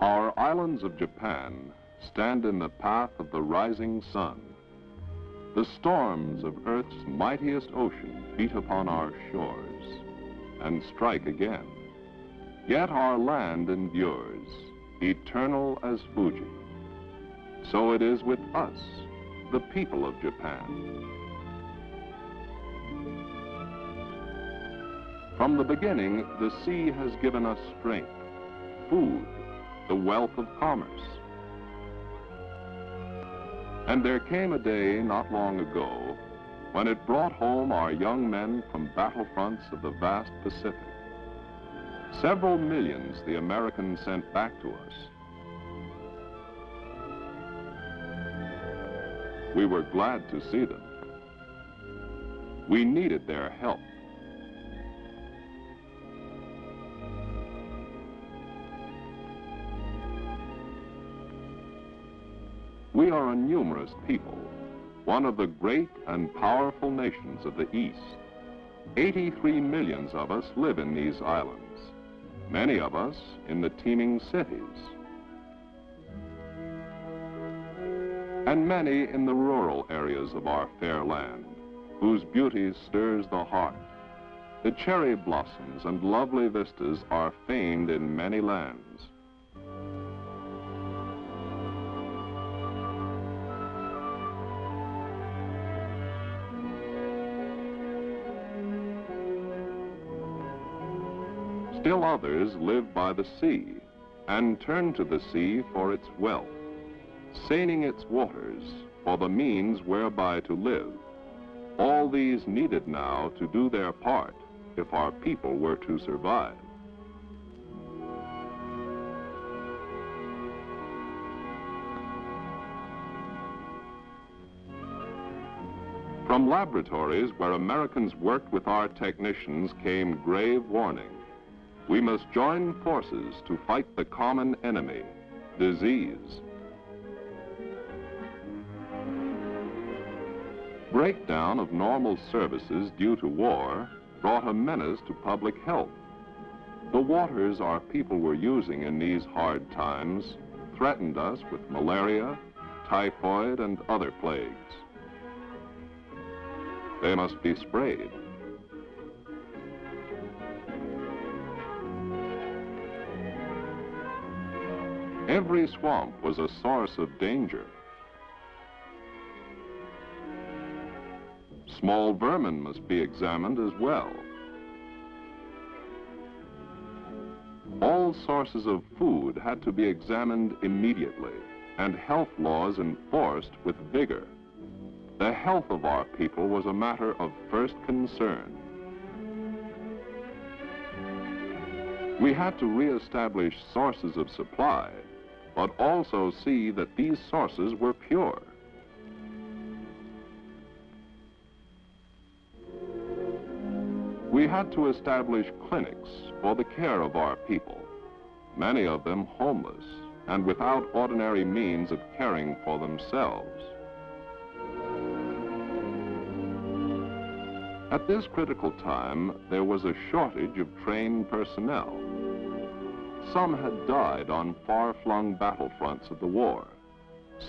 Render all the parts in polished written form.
Our islands of Japan stand in the path of the rising sun. The storms of Earth's mightiest ocean beat upon our shores and strike again. Yet our land endures, eternal as Fuji. So it is with us, the people of Japan. From the beginning, the sea has given us strength, food, the wealth of commerce. And there came a day not long ago when it brought home our young men from battlefronts of the vast Pacific. Several millions the Americans sent back to us. We were glad to see them. We needed their help. We are a numerous people, one of the great and powerful nations of the East. 83 millions of us live in these islands, many of us in the teeming cities, and many in the rural areas of our fair land, whose beauty stirs the heart. The cherry blossoms and lovely vistas are famed in many lands. Still others live by the sea and turn to the sea for its wealth, seining its waters for the means whereby to live. All these needed now to do their part if our people were to survive. From laboratories where Americans worked with our technicians came grave warning. We must join forces to fight the common enemy, disease. Breakdown of normal services due to war brought a menace to public health. The waters our people were using in these hard times threatened us with malaria, typhoid, and other plagues. They must be sprayed. Every swamp was a source of danger. Small vermin must be examined as well. All sources of food had to be examined immediately, and health laws enforced with vigor. The health of our people was a matter of first concern. We had to reestablish sources of supply, but also see that these sources were pure. We had to establish clinics for the care of our people, many of them homeless and without ordinary means of caring for themselves. At this critical time, there was a shortage of trained personnel. Some had died on far-flung battlefronts of the war.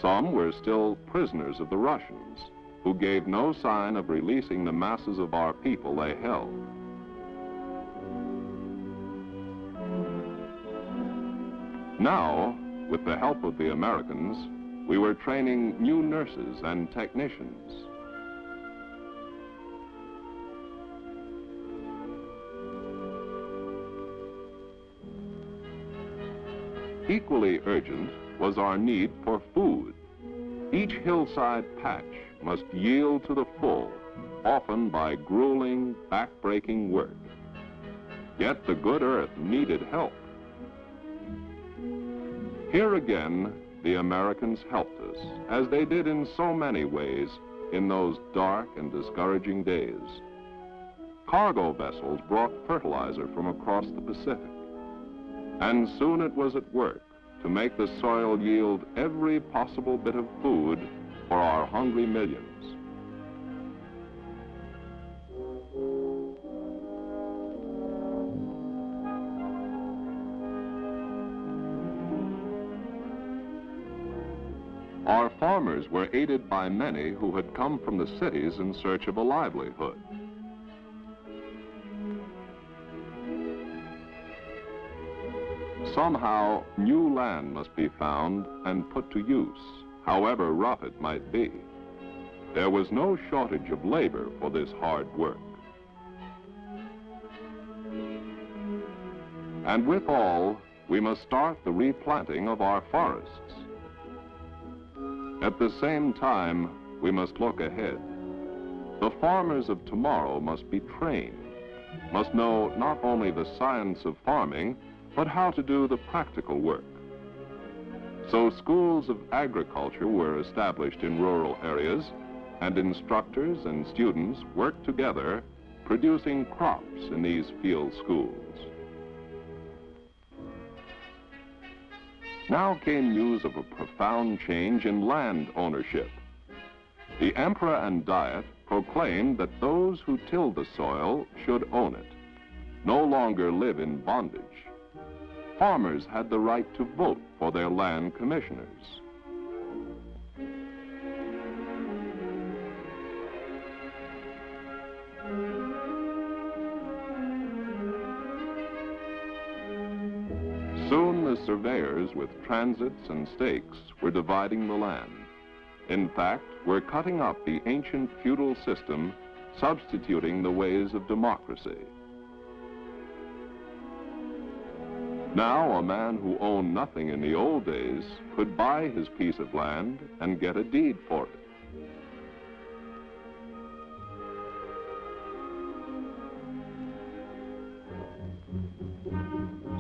Some were still prisoners of the Russians, who gave no sign of releasing the masses of our people they held. Now, with the help of the Americans, we were training new nurses and technicians. Equally urgent was our need for food. Each hillside patch must yield to the full, often by grueling, back-breaking work. Yet the good earth needed help. Here again, the Americans helped us, as they did in so many ways in those dark and discouraging days. Cargo vessels brought fertilizer from across the Pacific, and soon it was at work to make the soil yield every possible bit of food for our hungry millions. our farmers were aided by many who had come from the cities in search of a livelihood. Somehow, new land must be found and put to use, however rough it might be. There was no shortage of labor for this hard work. And with all, we must start the replanting of our forests. At the same time, we must look ahead. The farmers of tomorrow must be trained, must know not only the science of farming, but how to do the practical work. So schools of agriculture were established in rural areas, and instructors and students worked together, producing crops in these field schools. Now came news of a profound change in land ownership. The Emperor and Diet proclaimed that those who tilled the soil should own it, no longer live in bondage. Farmers had the right to vote for their land commissioners. Soon the surveyors with transits and stakes were dividing the land. In fact, were cutting up the ancient feudal system, substituting the ways of democracy. Now a man who owned nothing in the old days could buy his piece of land and get a deed for it.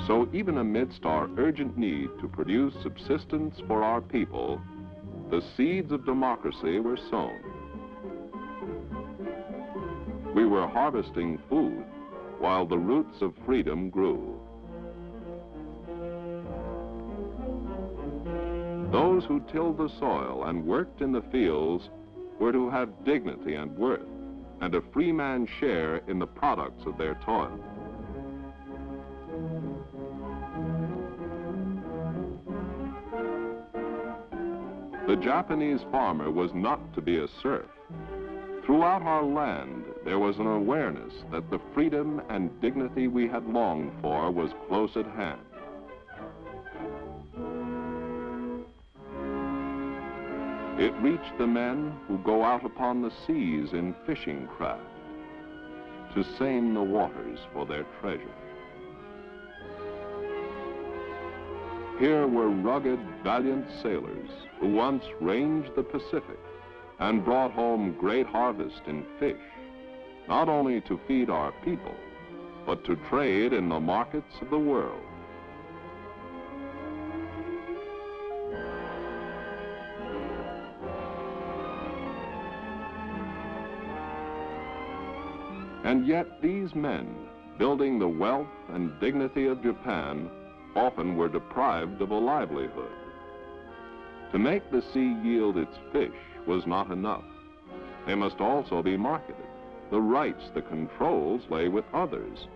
So even amidst our urgent need to produce subsistence for our people, the seeds of democracy were sown. We were harvesting food while the roots of freedom grew. Those who tilled the soil and worked in the fields were to have dignity and worth, and a free man's share in the products of their toil. The Japanese farmer was not to be a serf. Throughout our land, there was an awareness that the freedom and dignity we had longed for was close at hand. It reached the men who go out upon the seas in fishing craft to seine the waters for their treasure. Here were rugged, valiant sailors who once ranged the Pacific and brought home great harvest in fish, not only to feed our people, but to trade in the markets of the world. And yet these men, building the wealth and dignity of Japan, often were deprived of a livelihood. To make the sea yield its fish was not enough. They must also be marketed. The rights, the controls lay with others.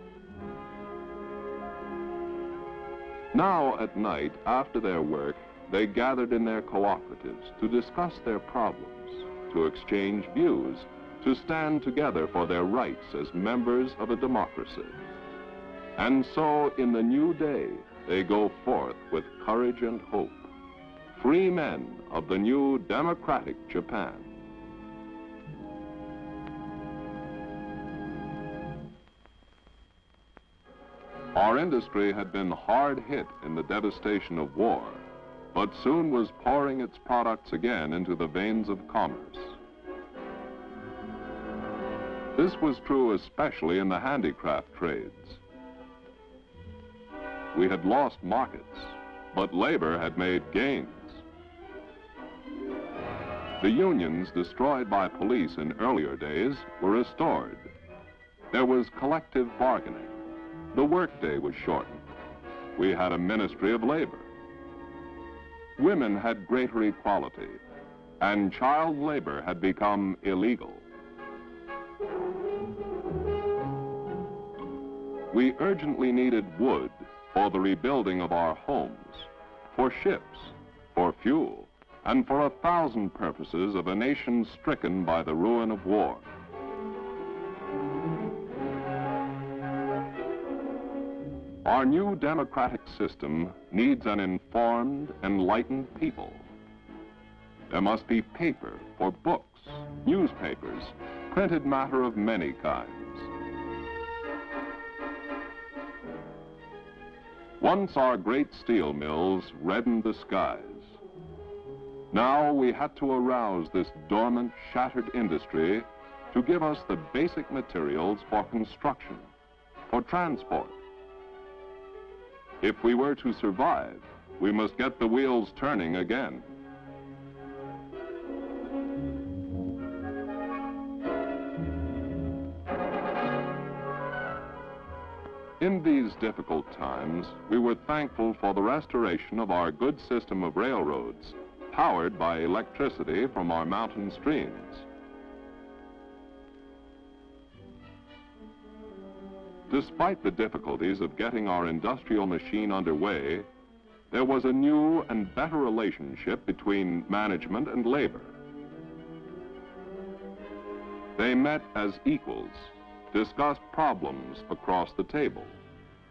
Now at night, after their work, they gathered in their cooperatives to discuss their problems, to exchange views, to stand together for their rights as members of a democracy. And so, in the new day, they go forth with courage and hope, free men of the new democratic Japan. Our industry had been hard hit in the devastation of war, but soon was pouring its products again into the veins of commerce. This was true especially in the handicraft trades. We had lost markets, but labor had made gains. The unions destroyed by police in earlier days were restored. There was collective bargaining. The workday was shortened. We had a ministry of labor. Women had greater equality, and child labor had become illegal. We urgently needed wood for the rebuilding of our homes, for ships, for fuel, and for 1,000 purposes of a nation stricken by the ruin of war. Our new democratic system needs an informed, enlightened people. There must be paper for books, newspapers, printed matter of many kinds. Once our great steel mills reddened the skies. Now we had to arouse this dormant, shattered industry to give us the basic materials for construction, for transport. If we were to survive, we must get the wheels turning again. In these difficult times, we were thankful for the restoration of our good system of railroads, powered by electricity from our mountain streams. Despite the difficulties of getting our industrial machine underway, there was a new and better relationship between management and labor. They met as equals, discussed problems across the table,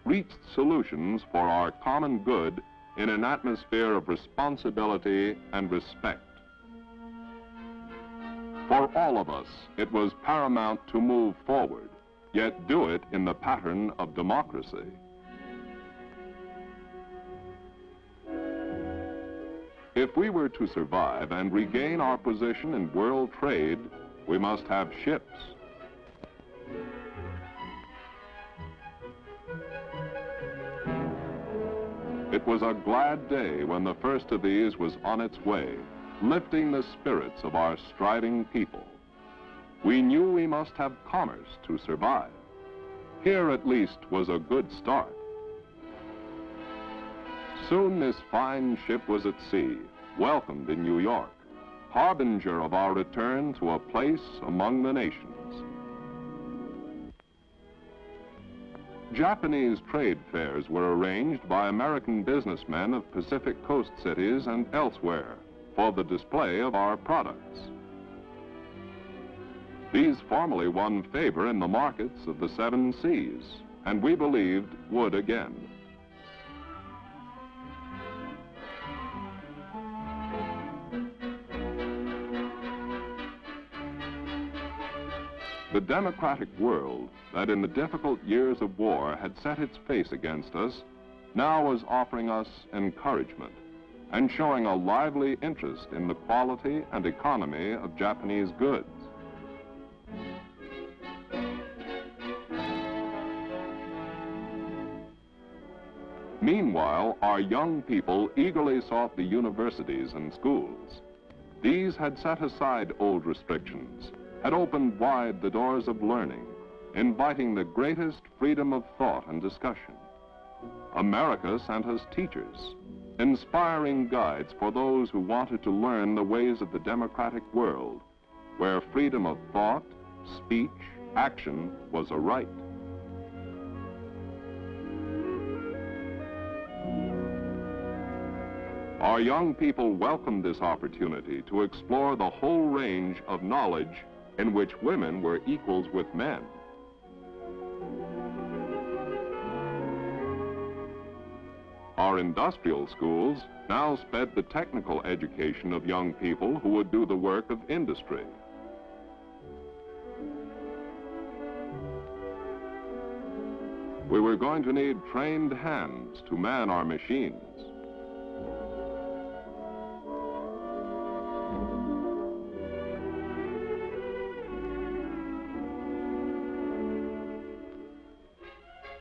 reached solutions for our common good in an atmosphere of responsibility and respect. For all of us, it was paramount to move forward, yet do it in the pattern of democracy. If we were to survive and regain our position in world trade, we must have ships. It was a glad day when the first of these was on its way, lifting the spirits of our striving people. We knew we must have commerce to survive. Here at least was a good start. Soon this fine ship was at sea, welcomed in New York, harbinger of our return to a place among the nations. Japanese trade fairs were arranged by American businessmen of Pacific Coast cities and elsewhere for the display of our products. These formally won favor in the markets of the 7 seas, and we believed would again. The democratic world that in the difficult years of war had set its face against us now was offering us encouragement and showing a lively interest in the quality and economy of Japanese goods. Meanwhile, our young people eagerly sought the universities and schools. These had set aside old restrictions, had opened wide the doors of learning, inviting the greatest freedom of thought and discussion. America sent us teachers, inspiring guides for those who wanted to learn the ways of the democratic world, where freedom of thought, speech, action was a right. Our young people welcomed this opportunity to explore the whole range of knowledge in which women were equals with men. Our industrial schools now sped the technical education of young people who would do the work of industry. We were going to need trained hands to man our machines.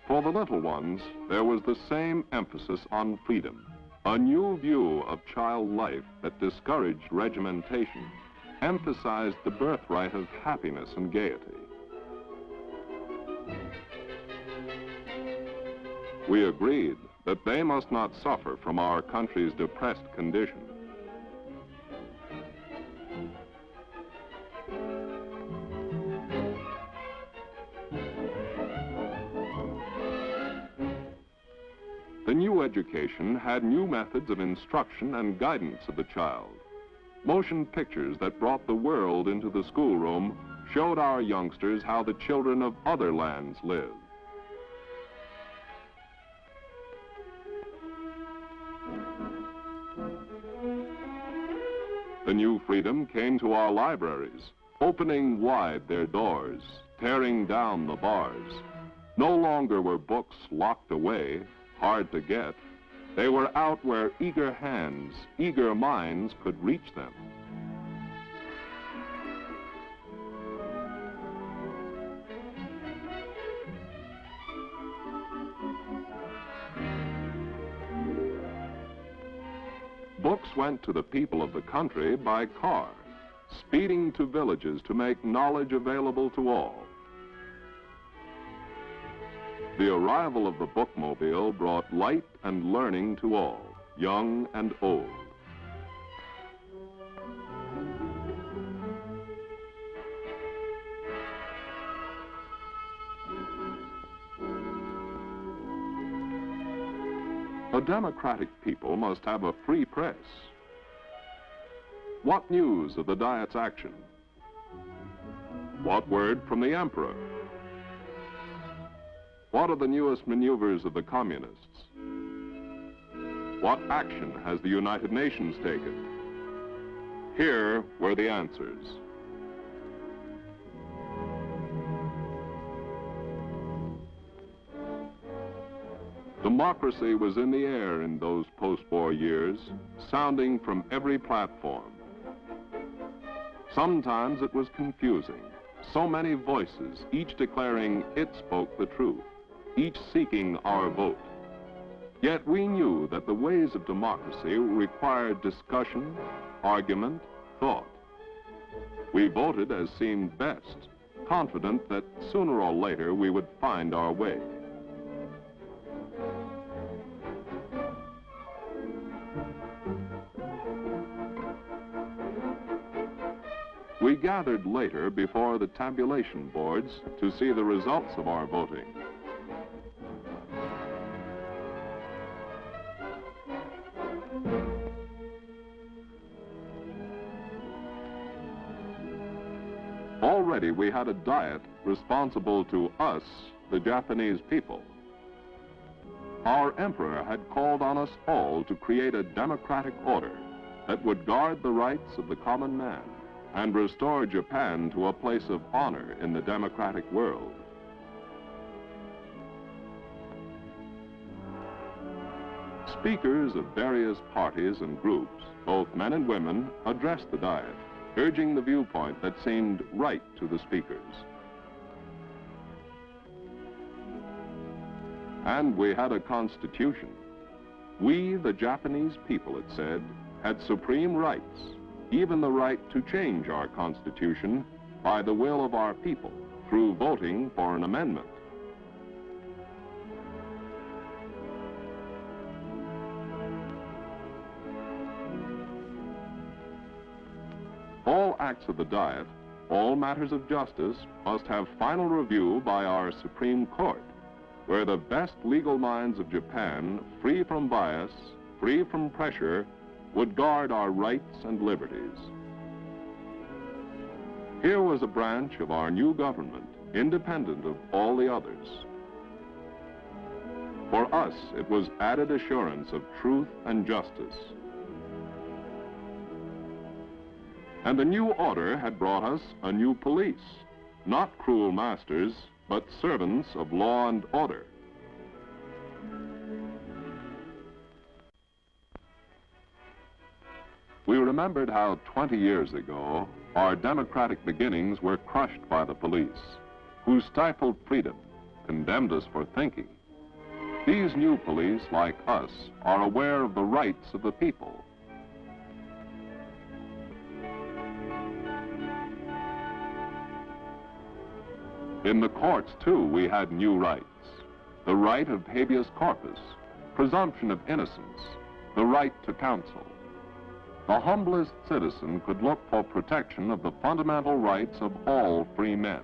For the little ones, there was the same emphasis on freedom, a new view of child life that discouraged regimentation, emphasized the birthright of happiness and gaiety. We agreed that they must not suffer from our country's depressed condition. The new education had new methods of instruction and guidance of the child, Motion pictures that brought the world into the schoolroom showed our youngsters how the children of other lands live. The new freedom came to our libraries, opening wide their doors, tearing down the bars. No longer were books locked away, hard to get. They were out where eager hands, eager minds could reach them. Books went to the people of the country by car, speeding to villages to make knowledge available to all. The arrival of the bookmobile brought light and learning to all, young and old. A democratic people must have a free press. What news of the Diet's action? What word from the Emperor? What are the newest maneuvers of the communists? What action has the United Nations taken? Here were the answers. Democracy was in the air in those post-war years, sounding from every platform. Sometimes it was confusing. So many voices, each declaring it spoke the truth, each seeking our vote. Yet we knew that the ways of democracy required discussion, argument, thought. We voted as seemed best, confident that sooner or later we would find our way. We gathered later before the tabulation boards to see the results of our voting. Already we had a Diet responsible to us, the Japanese people. Our emperor had called on us all to create a democratic order that would guard the rights of the common man and restore Japan to a place of honor in the democratic world. Speakers of various parties and groups, both men and women, addressed the Diet, urging the viewpoint that seemed right to the speakers. And we had a constitution. We, the Japanese people, it said, had supreme rights, even the right to change our constitution by the will of our people through voting for an amendment. All acts of the Diet, all matters of justice, must have final review by our Supreme Court, where the best legal minds of Japan, free from bias, free from pressure, would guard our rights and liberties. Here was a branch of our new government, independent of all the others. For us, it was added assurance of truth and justice. And the new order had brought us a new police, not cruel masters, but servants of law and order. We remembered how 20 years ago, our democratic beginnings were crushed by the police, who stifled freedom, condemned us for thinking. These new police, like us, are aware of the rights of the people. In the courts, too, we had new rights. The right of habeas corpus, presumption of innocence, the right to counsel. The humblest citizen could look for protection of the fundamental rights of all free men.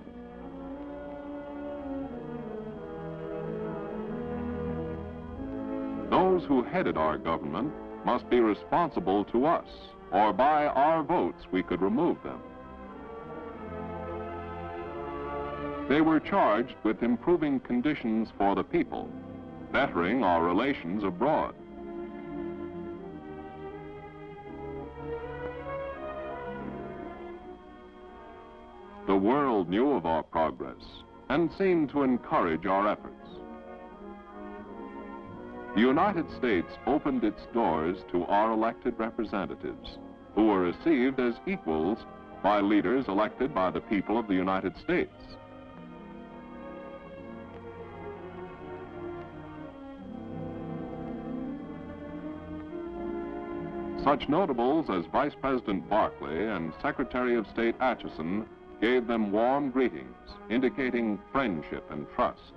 Those who headed our government must be responsible to us or by our votes we could remove them. They were charged with improving conditions for the people, bettering our relations abroad. The world knew of our progress and seemed to encourage our efforts. The United States opened its doors to our elected representatives, who were received as equals by leaders elected by the people of the United States. Such notables as Vice President Barclay and Secretary of State Acheson gave them warm greetings, indicating friendship and trust.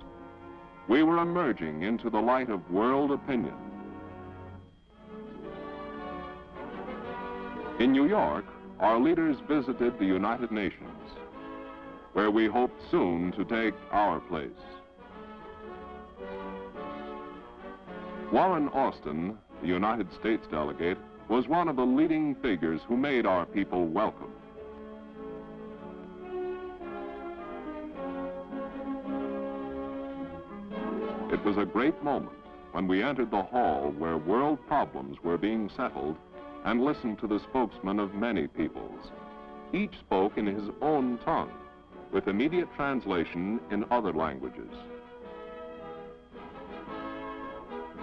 We were emerging into the light of world opinion. In New York, our leaders visited the United Nations, where we hoped soon to take our place. Warren Austin, the United States delegate, was one of the leading figures who made our people welcome. It was a great moment when we entered the hall where world problems were being settled and listened to the spokesman of many peoples. Each spoke in his own tongue, with immediate translation in other languages.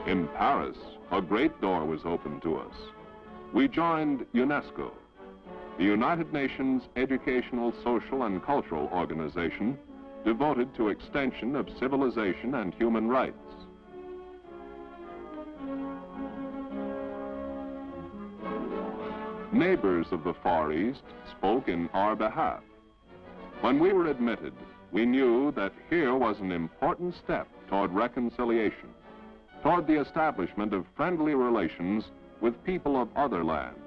In Paris, a great door was opened to us. We joined UNESCO, the United Nations educational, social, and cultural organization devoted to extension of civilization and human rights. Neighbors of the Far East spoke in our behalf. When we were admitted, we knew that here was an important step toward reconciliation, toward the establishment of friendly relations with people of other lands,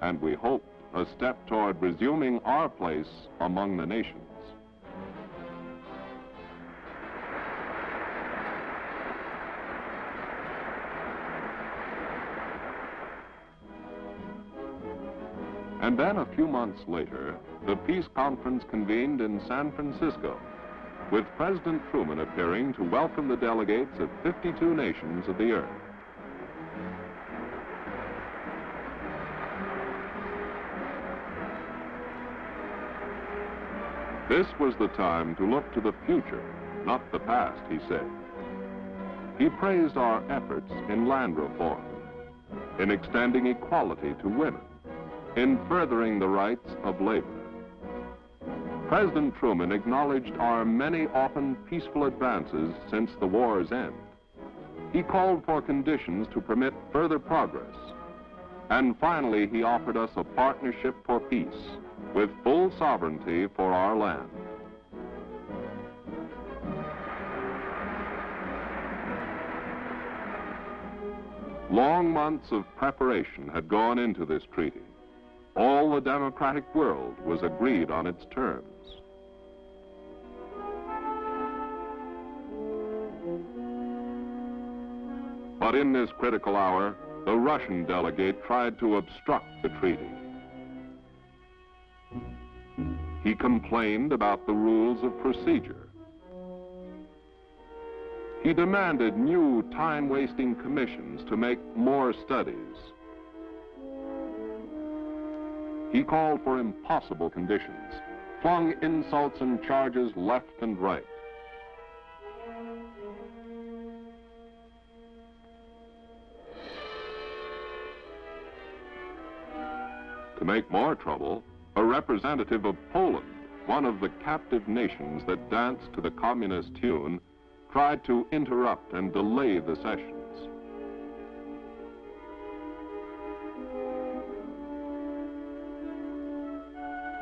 and we hoped a step toward resuming our place among the nations. And then a few months later, the peace conference convened in San Francisco, with President Truman appearing to welcome the delegates of 52 nations of the earth. This was the time to look to the future, not the past, he said. He praised our efforts in land reform, in extending equality to women, in furthering the rights of labor. President Truman acknowledged our many often peaceful advances since the war's end. He called for conditions to permit further progress. And finally, he offered us a partnership for peace, with full sovereignty for our land. Long months of preparation had gone into this treaty. All the democratic world was agreed on its terms. But in this critical hour, the Russian delegate tried to obstruct the treaty. He complained about the rules of procedure. He demanded new time-wasting commissions to make more studies. He called for impossible conditions, flung insults and charges left and right. To make more trouble, a representative of Poland, one of the captive nations that danced to the communist tune, tried to interrupt and delay the sessions.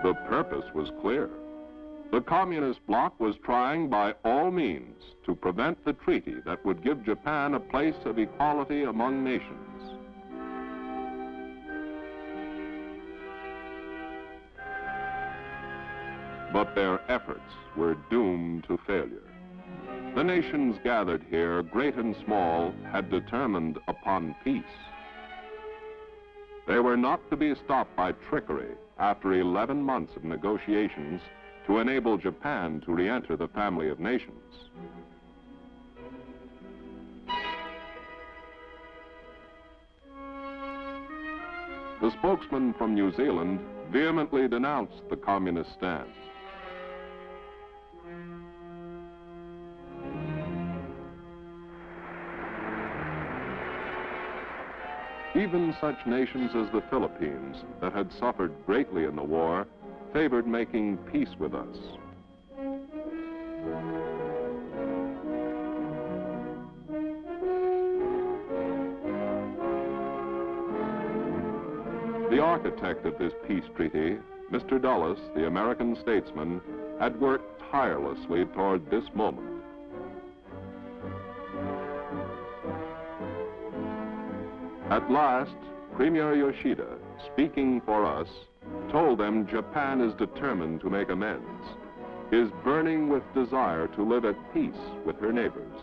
The purpose was clear. The communist bloc was trying by all means to prevent the treaty that would give Japan a place of equality among nations. But their efforts were doomed to failure. The nations gathered here, great and small, had determined upon peace. They were not to be stopped by trickery after 11 months of negotiations to enable Japan to re-enter the family of nations. The spokesman from New Zealand vehemently denounced the communist stand. Even such nations as the Philippines, that had suffered greatly in the war, favored making peace with us. The architect of this peace treaty, Mr. Dulles, the American statesman, had worked tirelessly toward this moment. At last, Premier Yoshida, speaking for us, told them Japan is determined to make amends, is burning with desire to live at peace with her neighbors.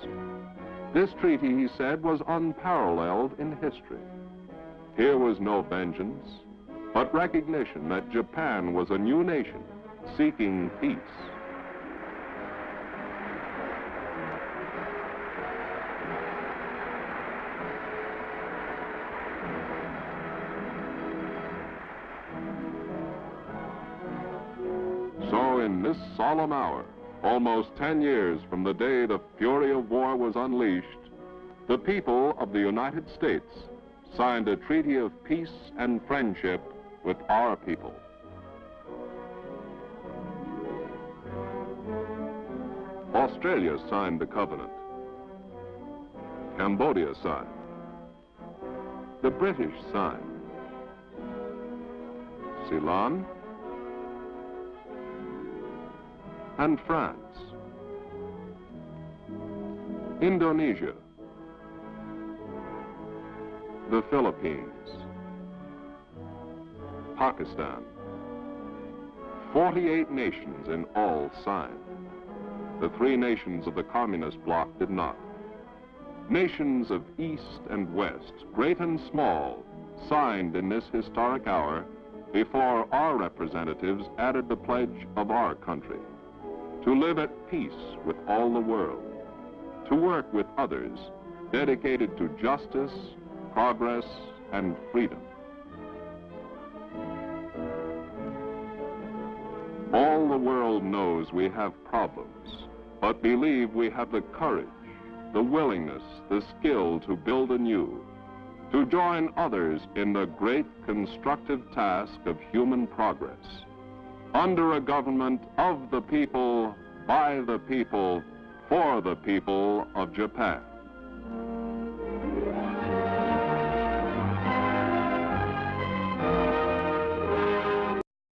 This treaty, he said, was unparalleled in history. Here was no vengeance, but recognition that Japan was a new nation seeking peace. So in this solemn hour, almost 10 years from the day the fury of war was unleashed, the people of the United States signed a treaty of peace and friendship with our people. Australia signed the covenant. Cambodia signed. The British signed. Ceylon and France. Indonesia. The Philippines. Pakistan. 48 nations in all signed. The 3 nations of the communist bloc did not. Nations of East and West, great and small, signed in this historic hour before our representatives added the pledge of our country to live at peace with all the world, to work with others dedicated to justice, progress, and freedom. All the world knows we have problems, but believe we have the courage, the willingness, the skill to build anew, to join others in the great constructive task of human progress, under a government of the people, by the people, for the people of Japan.